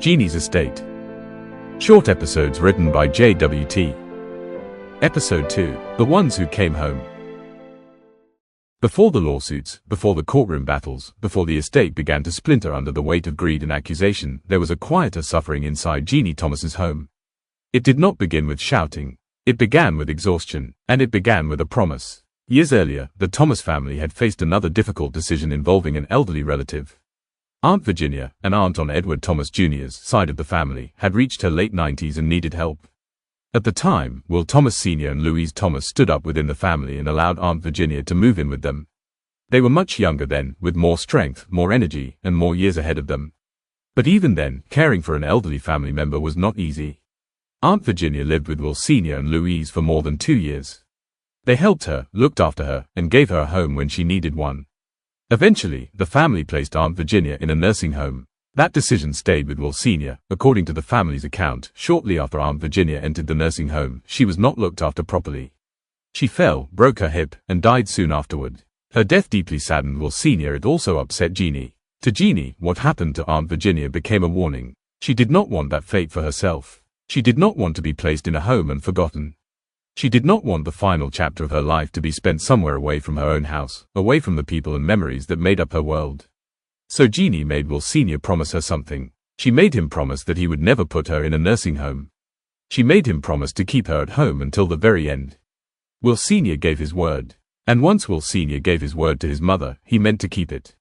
Jeannie's estate. Short episodes written by JWT. Episode 2, The Ones Who Came Home. Before the lawsuits, before the courtroom battles, before the estate began to splinter under the weight of greed and accusation, there was a quieter suffering inside Jeannie Thomas's home. It did not begin with shouting. It began with exhaustion, and it began with a promise. Years earlier, the Thomas family had faced another difficult decision involving an elderly relative. Aunt Virginia, an aunt on Edward Thomas Jr.'s side of the family, had reached her late 90s and needed help. At the time, Will Thomas Sr. and Louise Thomas stood up within the family and allowed Aunt Virginia to move in with them. They were much younger then, with more strength, more energy, and more years ahead of them. But even then, caring for an elderly family member was not easy. Aunt Virginia lived with Will Sr. and Louise for more than 2 years. They helped her, looked after her, and gave her a home when she needed one. Eventually, the family placed Aunt Virginia in a nursing home. That decision stayed with Will Sr. According to the family's account, shortly after Aunt Virginia entered the nursing home, she was not looked after properly. She fell, broke her hip, and died soon afterward. Her death deeply saddened Will Sr. It also upset Jeannie. To Jeannie, what happened to Aunt Virginia became a warning. She did not want that fate for herself. She did not want to be placed in a home and forgotten. She did not want the final chapter of her life to be spent somewhere away from her own house, away from the people and memories that made up her world. So Jeannie made Will Sr. promise her something. She made him promise that he would never put her in a nursing home. She made him promise to keep her at home until the very end. Will Sr. gave his word. And once Will Sr. gave his word to his mother, he meant to keep it.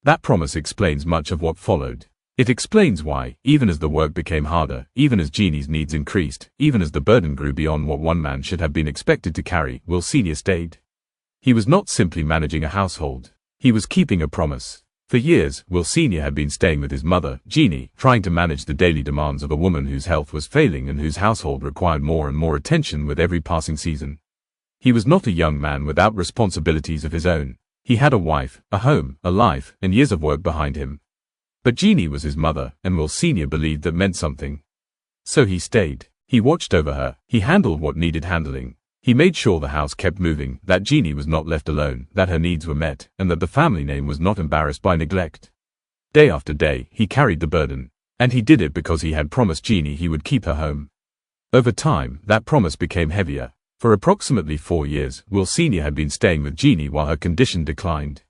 That promise explains much of what followed. It explains why, even as the work became harder, even as Jeannie's needs increased, even as the burden grew beyond what one man should have been expected to carry, Will Sr. stayed. He was not simply managing a household. He was keeping a promise. For years, Will Sr. had been staying with his mother, Jeannie, trying to manage the daily demands of a woman whose health was failing and whose household required more and more attention with every passing season. He was not a young man without responsibilities of his own. He had a wife, a home, a life, and years of work behind him. But Jeannie was his mother, and Will Sr. believed that meant something. So he stayed. He watched over her. He handled what needed handling. He made sure the house kept moving, that Jeannie was not left alone, that her needs were met, and that the family name was not embarrassed by neglect. Day after day, he carried the burden. And he did it because he had promised Jeannie he would keep her home. Over time, that promise became heavier. For approximately 4 years, Will Sr. had been staying with Jeannie while her condition declined.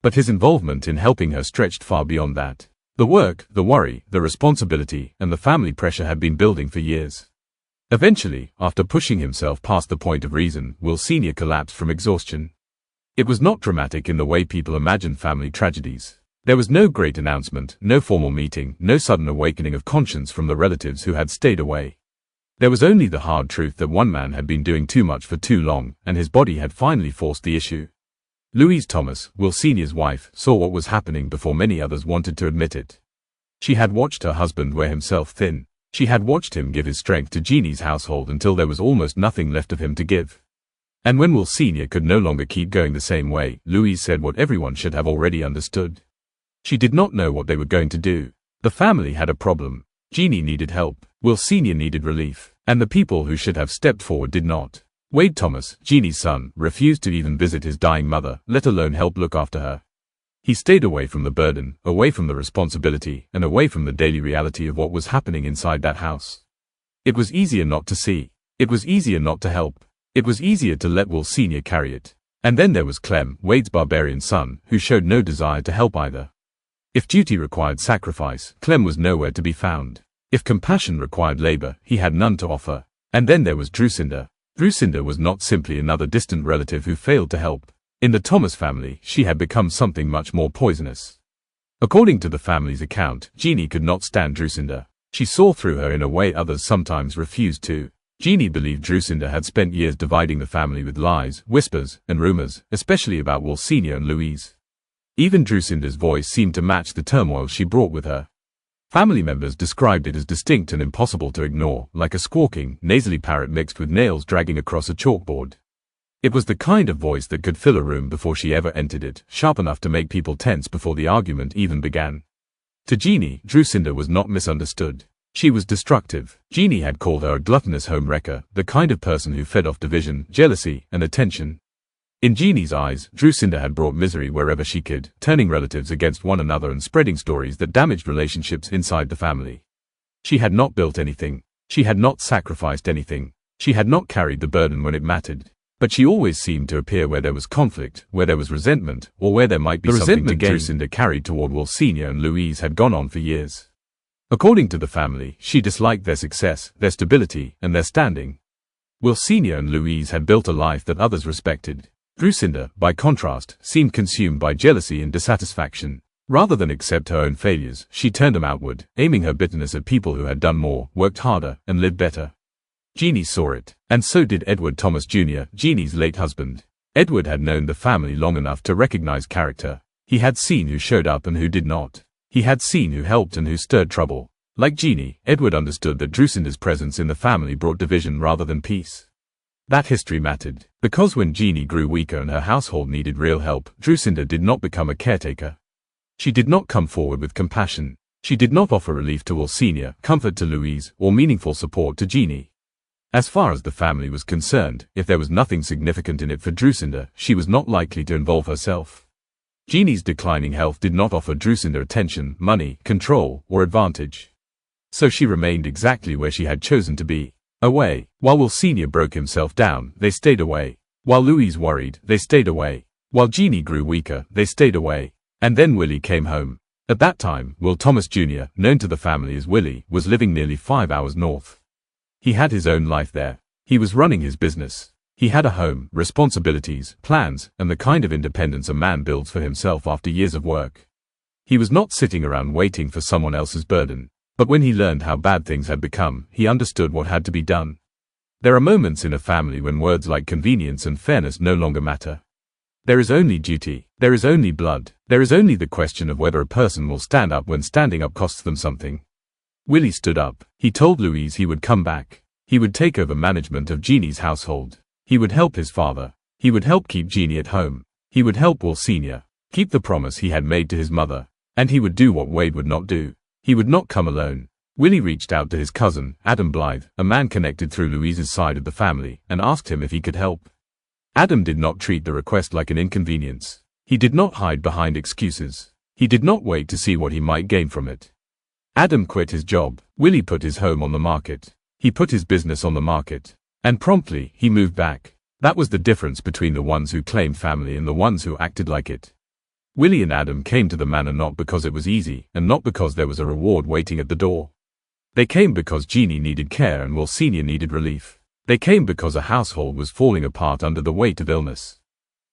But his involvement in helping her stretched far beyond that. The work, the worry, the responsibility, and the family pressure had been building for years. Eventually, after pushing himself past the point of reason, Will Sr. collapsed from exhaustion. It was not dramatic in the way people imagine family tragedies. There was no great announcement, no formal meeting, no sudden awakening of conscience from the relatives who had stayed away. There was only the hard truth that one man had been doing too much for too long, and his body had finally forced the issue. Louise Thomas, Will Sr.'s wife, saw what was happening before many others wanted to admit it. She had watched her husband wear himself thin. She had watched him give his strength to Jeannie's household until there was almost nothing left of him to give. And when Will Sr. could no longer keep going the same way, Louise said what everyone should have already understood. She did not know what they were going to do. The family had a problem. Jeannie needed help. Will Sr. needed relief. And the people who should have stepped forward did not. Wade Thomas, Jeannie's son, refused to even visit his dying mother, let alone help look after her. He stayed away from the burden, away from the responsibility, and away from the daily reality of what was happening inside that house. It was easier not to see. It was easier not to help. It was easier to let Will Sr. carry it. And then there was Clem, Wade's barbarian son, who showed no desire to help either. If duty required sacrifice, Clem was nowhere to be found. If compassion required labor, he had none to offer. And then there was Drusinda. Drusinda was not simply another distant relative who failed to help. In the Thomas family, she had become something much more poisonous. According to the family's account, Jeannie could not stand Drusinda. She saw through her in a way others sometimes refused to. Jeannie believed Drusinda had spent years dividing the family with lies, whispers, and rumors, especially about Will Sr. and Louise. Even Drusinda's voice seemed to match the turmoil she brought with her. Family members described it as distinct and impossible to ignore, like a squawking, nasally parrot mixed with nails dragging across a chalkboard. It was the kind of voice that could fill a room before she ever entered it, sharp enough to make people tense before the argument even began. To Jeannie, Drusinda was not misunderstood. She was destructive. Jeannie had called her a gluttonous home wrecker, the kind of person who fed off division, jealousy, and attention. In Jeannie's eyes, Drusinda had brought misery wherever she could, turning relatives against one another and spreading stories that damaged relationships inside the family. She had not built anything. She had not sacrificed anything. She had not carried the burden when it mattered. But she always seemed to appear where there was conflict, where there was resentment, or where there might be something to gain. The resentment Drusinda carried toward Will Sr. and Louise had gone on for years. According to the family, she disliked their success, their stability, and their standing. Will Sr. and Louise had built a life that others respected. Drusinda, by contrast, seemed consumed by jealousy and dissatisfaction. Rather than accept her own failures, she turned them outward, aiming her bitterness at people who had done more, worked harder, and lived better. Jeannie saw it, and so did Edward Thomas Jr., Jeannie's late husband. Edward had known the family long enough to recognize character. He had seen who showed up and who did not. He had seen who helped and who stirred trouble. Like Jeannie, Edward understood that Drusinda's presence in the family brought division rather than peace. That history mattered, because when Jeannie grew weaker and her household needed real help, Drusinda did not become a caretaker. She did not come forward with compassion. She did not offer relief to Will Sr., comfort to Louise, or meaningful support to Jeannie. As far as the family was concerned, if there was nothing significant in it for Drusinda, she was not likely to involve herself. Jeannie's declining health did not offer Drusinda attention, money, control, or advantage. So she remained exactly where she had chosen to be, away. While Will Sr. broke himself down, they stayed away. While Louise worried, they stayed away. While Jeannie grew weaker, they stayed away. And then Willie came home. At that time, Will Thomas Jr., known to the family as Willie, was living nearly 5 hours north. He had his own life there. He was running his business. He had a home, responsibilities, plans, and the kind of independence a man builds for himself after years of work. He was not sitting around waiting for someone else's burden. But when he learned how bad things had become, he understood what had to be done. There are moments in a family when words like convenience and fairness no longer matter. There is only duty. There is only blood. There is only the question of whether a person will stand up when standing up costs them something. Willie stood up. He told Louise he would come back. He would take over management of Jeannie's household. He would help his father. He would help keep Jeannie at home. He would help Will Sr. keep the promise he had made to his mother. And he would do what Wade would not do. He would not come alone. Willie reached out to his cousin, Adam Blythe, a man connected through Louise's side of the family, and asked him if he could help. Adam did not treat the request like an inconvenience. He did not hide behind excuses. He did not wait to see what he might gain from it. Adam quit his job. Willie put his home on the market. He put his business on the market. And promptly, he moved back. That was the difference between the ones who claimed family and the ones who acted like it. Willie and Adam came to the manor not because it was easy, and not because there was a reward waiting at the door. They came because Jeannie needed care and Will Sr. needed relief. They came because a household was falling apart under the weight of illness.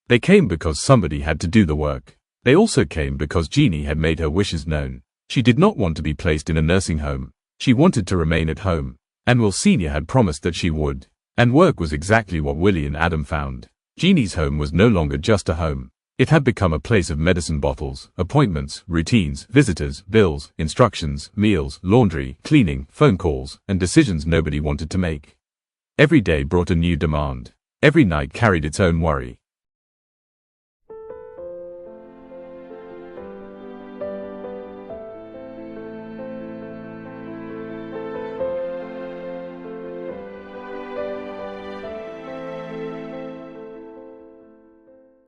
They came because somebody had to do the work. They also came because Jeannie had made her wishes known. She did not want to be placed in a nursing home. She wanted to remain at home. And Will Sr. had promised that she would. And work was exactly what Willie and Adam found. Jeannie's home was no longer just a home. It had become a place of medicine bottles, appointments, routines, visitors, bills, instructions, meals, laundry, cleaning, phone calls, and decisions nobody wanted to make. Every day brought a new demand. Every night carried its own worry.